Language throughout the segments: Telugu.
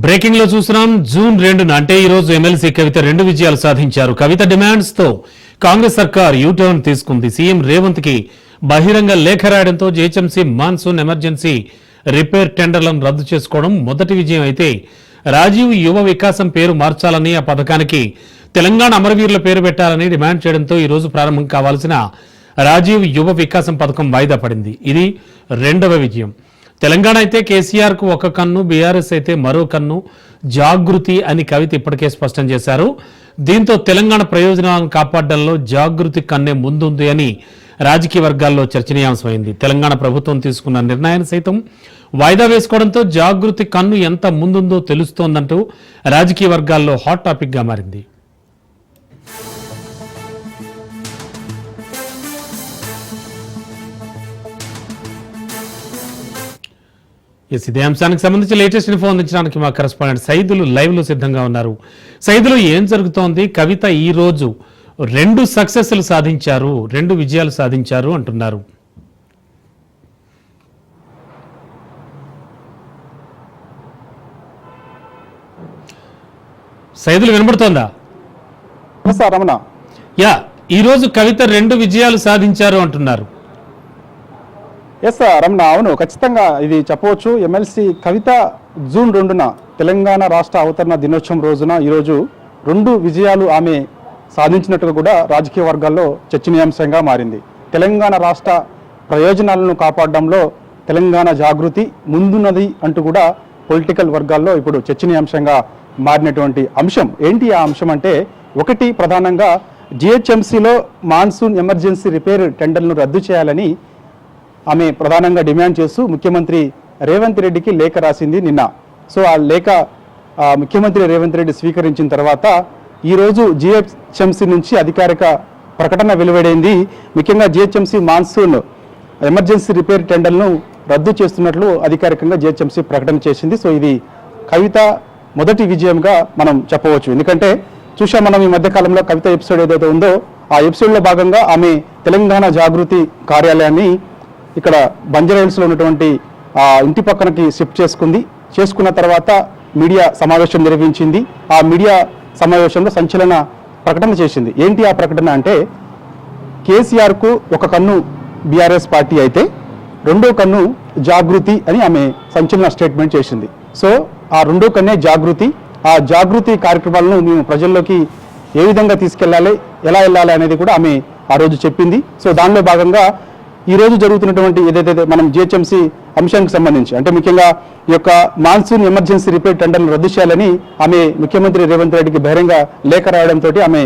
బ్రేకింగ్ లో చూస్తున్నాం. జూన్ 2న అంటే ఈ రోజు ఎమ్మెల్సీ కవిత 2 విజయాలు సాధించారు. కవిత డిమాండ్స్ తో కాంగ్రెస్ సర్కార్ యూటర్న్ తీసుకుంది. సీఎం రేవంత్ కి బహిరంగ లేఖ రాయడంతో జీహెచ్ఎంసీ మాన్సూన్ ఎమర్జెన్సీ రిపేర్ టెండర్లను రద్దు చేసుకోవడం మొదటి విజయం అయితే, రాజీవ్ యువ వికాసం పేరు మార్చాలని, ఆ పథకానికి తెలంగాణ అమరవీరుల పేరు పెట్టాలని డిమాండ్ చేయడంతో ఈ రోజు ప్రారంభం కావాల్సిన రాజీవ్ యువ వికాసం పథకం వాయిదా పడింది. ఇది రెండవ విజయం. తెలంగాణ అయితే కేసీఆర్ కు ఒక కన్ను, బీఆర్ఎస్ అయితే మరో కన్ను, జాగృతి అని కవిత ఇప్పటికే స్పష్టం చేశారు. దీంతో తెలంగాణ ప్రయోజనాలను కాపాడడంలో జాగృతి కన్నే ముందుంది అని రాజకీయ వర్గాల్లో చర్చనీయాంశమైంది. తెలంగాణ ప్రభుత్వం తీసుకున్న నిర్ణయాన్ని సైతం వాయిదా వేసుకోవడంతో జాగృతి కన్ను ఎంత ముందుందో తెలుస్తోందంటూ రాజకీయ వర్గాల్లో హాట్ టాపిక్ గా మారింది. ఇదే అంశానికి సంబంధించి లేటెస్ట్ ఇన్ఫో అందించడానికి మా కరెస్పాండెంట్ సైదులు లైవ్ లో సిద్ధంగా ఉన్నారు. సైదులు, ఏం జరుగుతోంది? కవిత ఈ రోజు 2 సక్సెస్లు సాధించారు, 2 విజయాలు సాధించారు అంటున్నారు. సైదులు వినబడుతోందా? రమణ, యా, ఈ రోజు కవిత 2 విజయాలు సాధించారు అంటున్నారు. ఎస్ రమణ, అవును, ఖచ్చితంగా ఇది చెప్పవచ్చు. ఎమ్మెల్సీ కవిత జూన్ 2న తెలంగాణ రాష్ట్ర అవతరణ దినోత్సవం రోజున ఈరోజు 2 విజయాలు ఆమె సాధించినట్టుగా కూడా రాజకీయ వర్గాల్లో చర్చనీయాంశంగా మారింది. తెలంగాణ రాష్ట్ర ప్రయోజనాలను కాపాడడంలో తెలంగాణ జాగృతి ముందున్నది అంటూ కూడా పొలిటికల్ వర్గాల్లో ఇప్పుడు చర్చనీయాంశంగా మారినటువంటి అంశం ఏంటి? ఆ అంశం అంటే, ఒకటి ప్రధానంగా జిహెచ్ఎంసీలో మాన్సూన్ ఎమర్జెన్సీ రిపేర్ టెండర్లను రద్దు చేయాలని ఆమె ప్రధానంగా డిమాండ్ చేస్తూ ముఖ్యమంత్రి రేవంత్ రెడ్డికి లేఖ రాసింది నిన్న. సో ఆ లేఖ ముఖ్యమంత్రి రేవంత్ రెడ్డి స్వీకరించిన తర్వాత ఈరోజు జిహెచ్ఎంసీ నుంచి అధికారిక ప్రకటన వెలువడైంది. ముఖ్యంగా జిహెచ్ఎంసీ మాన్సూన్ ఎమర్జెన్సీ రిపేర్ టెండర్లను రద్దు చేస్తున్నట్లు అధికారికంగా జిహెచ్ఎంసీ ప్రకటన చేసింది. సో ఇది కవిత మొదటి విజయంగా మనం చెప్పవచ్చు. ఎందుకంటే చూసాం మనం ఈ మధ్యకాలంలో కవిత ఎపిసోడ్ ఏదైతే ఉందో, ఆ ఎపిసోడ్లో భాగంగా ఆమె తెలంగాణ జాగృతి కార్యాలయాన్ని ఇక్కడ బంజారాహిల్స్లో ఉన్నటువంటి ఇంటి పక్కనకి షిఫ్ట్ చేసుకున్న తర్వాత మీడియా సమావేశం నిర్వహించింది. ఆ మీడియా సమావేశంలో సంచలన ప్రకటన చేసింది. ఏంటి ఆ ప్రకటన అంటే, కేసీఆర్కు ఒక కన్ను బీఆర్ఎస్ పార్టీ అయితే రెండో కన్ను జాగృతి అని ఆమె సంచలన స్టేట్మెంట్ చేసింది. సో ఆ రెండో కన్నే జాగృతి. ఆ జాగృతి కార్యక్రమాలను మేము ప్రజల్లోకి ఏ విధంగా తీసుకెళ్లాలి, ఎలా వెళ్ళాలి అనేది కూడా ఆమె ఆ రోజు చెప్పింది. సో దానిలో భాగంగా ఈ రోజు జరుగుతున్నటువంటి ఏదైతే మనం జిహెచ్ఎంసీ అంశానికి సంబంధించి, అంటే ముఖ్యంగా ఈ యొక్క మాన్సూన్ ఎమర్జెన్సీ రిపేర్ టెండర్లను రద్దు చేయాలని ఆమె ముఖ్యమంత్రి రేవంత్ రెడ్డికి బహిరంగ లేఖ రాయడంతో ఆమె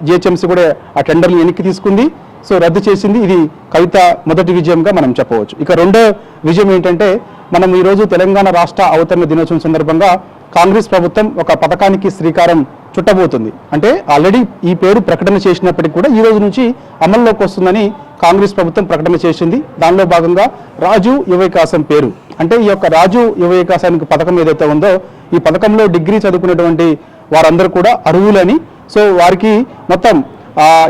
జిహెచ్ఎంసీ కూడా ఆ టెండర్లు వెనక్కి తీసుకుంది. సో రద్దు చేసింది. ఇది కవిత మొదటి విజయంగా మనం చెప్పవచ్చు. ఇక రెండో విజయం ఏంటంటే, మనం ఈరోజు తెలంగాణ రాష్ట్ర అవతరణ దినోత్సవం సందర్భంగా కాంగ్రెస్ ప్రభుత్వం ఒక పథకానికి శ్రీకారం చుట్టబోతుంది. అంటే ఆల్రెడీ ఈ పేరు ప్రకటన చేసినప్పటికీ కూడా ఈ రోజు నుంచి అమల్లోకి వస్తుందని కాంగ్రెస్ ప్రభుత్వం ప్రకటన చేసింది. దానిలో భాగంగా రాజు యువ వికాసం పేరు, అంటే ఈ యొక్క రాజు యువ వికాసానికి పథకం ఏదైతే ఉందో, ఈ పథకంలో డిగ్రీ చదువుకున్నటువంటి వారందరూ కూడా అర్హులని, సో వారికి మొత్తం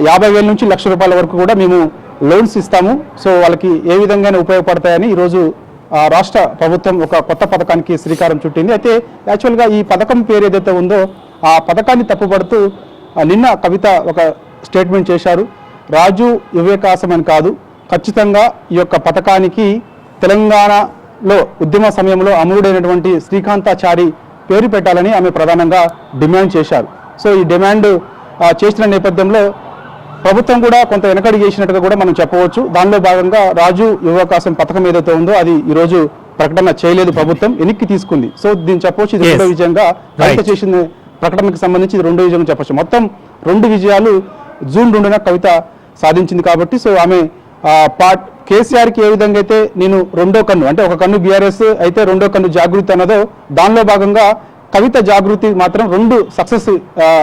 50,000 నుంచి ₹1,00,000 వరకు కూడా మేము లోన్స్ ఇస్తాము. సో వాళ్ళకి ఏ విధంగా ఉపయోగపడతాయని ఈరోజు రాష్ట్ర ప్రభుత్వం ఒక కొత్త పథకానికి శ్రీకారం చుట్టింది. అయితే యాక్చువల్గా ఈ పథకం పేరు ఏదైతే ఉందో, ఆ పథకాన్ని తప్పుపడుతూ నిన్న కవిత ఒక స్టేట్మెంట్ చేశారు. రాజు యువ వికాసం అని కాదు, ఖచ్చితంగా ఈ యొక్క పథకానికి తెలంగాణలో ఉద్యమ సమయంలో అమరుడైనటువంటి శ్రీకాంతాచారి పేరు పెట్టాలని ఆమె ప్రధానంగా డిమాండ్ చేశారు. సో ఈ డిమాండ్ చేసిన నేపథ్యంలో ప్రభుత్వం కూడా కొంత వెనకడి చేసినట్టుగా కూడా మనం చెప్పవచ్చు. దానిలో భాగంగా రాజు యువ వికాసం పథకం ఏదైతే ఉందో అది ఈరోజు ప్రకటన చేయలేదు, ప్రభుత్వం వెనక్కి తీసుకుంది. సో దీన్ని చెప్పవచ్చు ఇది రెండో విజయంగా కవిత చేసిన ప్రకటనకు సంబంధించి ఇది రెండో విజయం చెప్పచ్చు. మొత్తం 2 విజయాలు జూన్ 2న కవిత సాధించింది కాబట్టి, సో ఆమె కేసీఆర్కి ఏ విధంగా అయితే నేను రెండో కన్ను, అంటే ఒక కన్ను బీఆర్ఎస్ అయితే రెండో కన్ను జాగృతి అన్నదో, దానిలో భాగంగా కవిత జాగృతి మాత్రం 2 సక్సెస్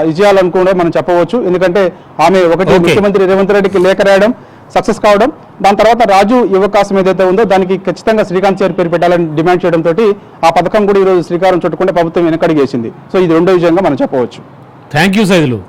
విజయాలనుకుంటే మనం చెప్పవచ్చు. ఎందుకంటే ఆమె ఒకటి ముఖ్యమంత్రి రేవంత్ రెడ్డికి లేఖ రాయడం సక్సెస్ కావడం, దాని తర్వాత రాజు యువకాశం ఏదైతే ఉందో దానికి ఖచ్చితంగా శ్రీకాంత్ చారి పేరు పెట్టాలని డిమాండ్ చేయడంతో ఆ పథకం కూడా ఈరోజు శ్రీకారం చుట్టుకుంటే ప్రభుత్వం వెనకడిగేసింది. సో ఇది రెండో విజయంగా మనం చెప్పవచ్చు. Thank you Saidulu.